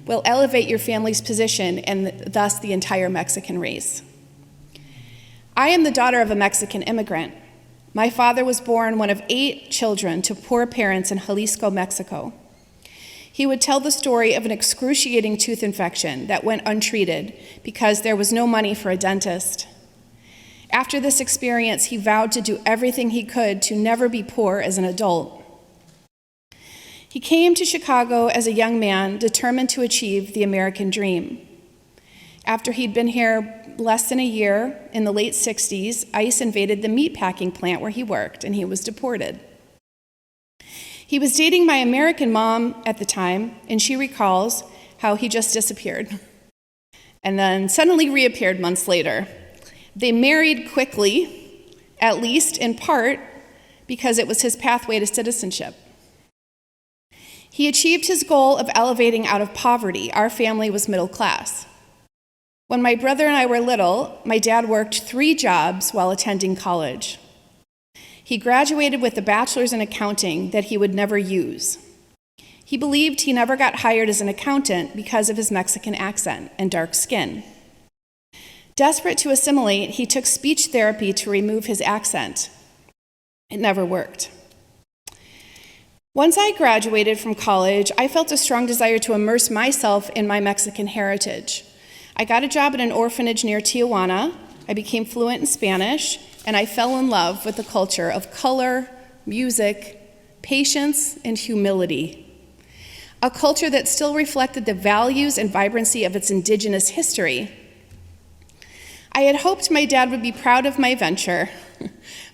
will elevate your family's position and thus the entire Mexican race. I am the daughter of a Mexican immigrant. My father was born one of 8 children to poor parents in Jalisco, Mexico. He would tell the story of an excruciating tooth infection that went untreated because there was no money for a dentist. After this experience, he vowed to do everything he could to never be poor as an adult. He came to Chicago as a young man, determined to achieve the American dream. After he'd been here less than a year, in the late 60s, ICE invaded the meatpacking plant where he worked, and he was deported. He was dating my American mom at the time, and she recalls how he just disappeared and then suddenly reappeared months later. They married quickly, at least in part because it was his pathway to citizenship. He achieved his goal of elevating out of poverty. Our family was middle class. When my brother and I were little, my dad worked 3 jobs while attending college. He graduated with a bachelor's in accounting that he would never use. He believed he never got hired as an accountant because of his Mexican accent and dark skin. Desperate to assimilate, he took speech therapy to remove his accent. It never worked. Once I graduated from college, I felt a strong desire to immerse myself in my Mexican heritage. I got a job at an orphanage near Tijuana. I became fluent in Spanish, and I fell in love with the culture of color, music, patience, and humility. A culture that still reflected the values and vibrancy of its indigenous history. I had hoped my dad would be proud of my venture,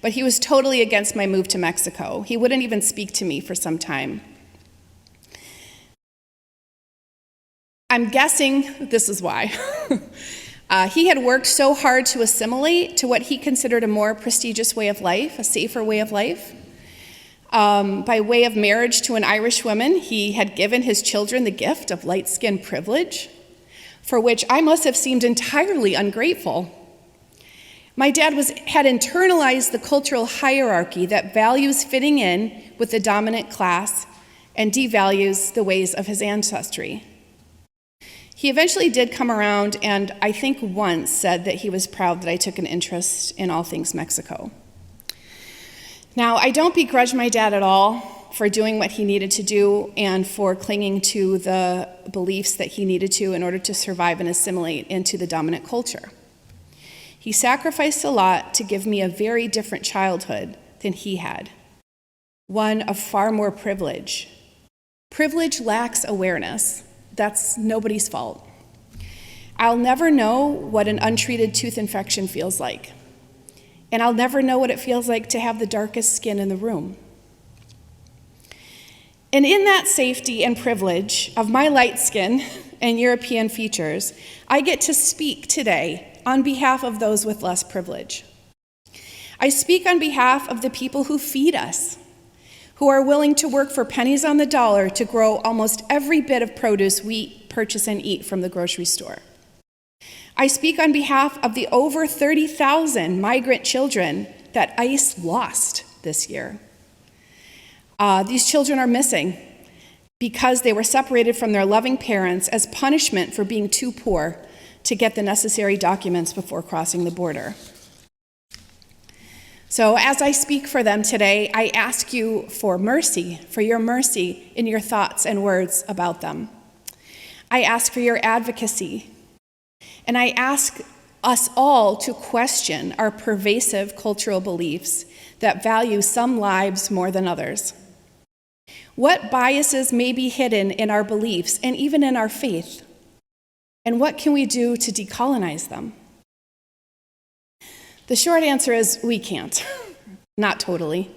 but he was totally against my move to Mexico. He wouldn't even speak to me for some time. I'm guessing this is why. He had worked so hard to assimilate to what he considered a more prestigious way of life, a safer way of life. By way of marriage to an Irish woman, he had given his children the gift of light skin privilege, for which I must have seemed entirely ungrateful. My dad had internalized the cultural hierarchy that values fitting in with the dominant class and devalues the ways of his ancestry. He eventually did come around and I think once said that he was proud that I took an interest in all things Mexico. Now, I don't begrudge my dad at all for doing what he needed to do and for clinging to the beliefs that he needed to in order to survive and assimilate into the dominant culture. He sacrificed a lot to give me a very different childhood than he had, one of far more privilege. Privilege lacks awareness. That's nobody's fault. I'll never know what an untreated tooth infection feels like, and I'll never know what it feels like to have the darkest skin in the room. And in that safety and privilege of my light skin and European features, I get to speak today on behalf of those with less privilege. I speak on behalf of the people who feed us, who are willing to work for pennies on the dollar to grow almost every bit of produce we purchase and eat from the grocery store. I speak on behalf of the over 30,000 migrant children that ICE lost this year. These children are missing because they were separated from their loving parents as punishment for being too poor to get the necessary documents before crossing the border. So as I speak for them today, I ask you for mercy, for your mercy in your thoughts and words about them. I ask for your advocacy, and I ask us all to question our pervasive cultural beliefs that value some lives more than others. What biases may be hidden in our beliefs and even in our faith? And what can we do to decolonize them? The short answer is we can't. Not totally.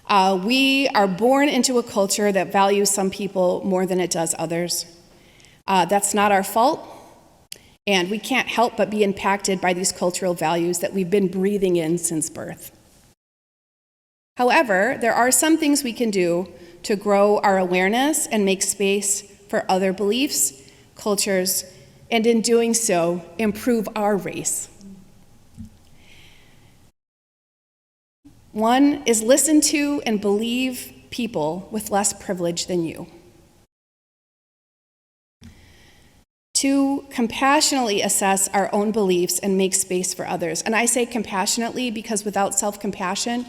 We are born into a culture that values some people more than it does others. That's not our fault, and we can't help but be impacted by these cultural values that we've been breathing in since birth. However, there are some things we can do to grow our awareness and make space for other beliefs, cultures, and in doing so, improve our race. One is listen to and believe people with less privilege than you. 2, compassionately assess our own beliefs and make space for others. And I say compassionately because without self-compassion,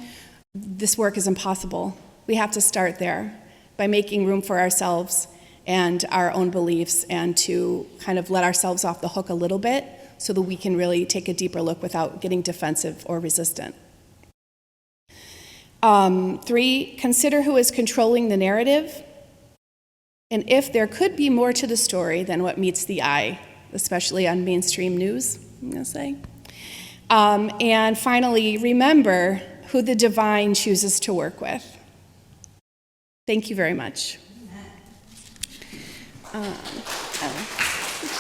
this work is impossible. We have to start there by making room for ourselves and our own beliefs, and to kind of let ourselves off the hook a little bit so that we can really take a deeper look without getting defensive or resistant. 3, consider who is controlling the narrative, and if there could be more to the story than what meets the eye, especially on mainstream news, I'm going to say. And finally, remember who the divine chooses to work with. Thank you very much.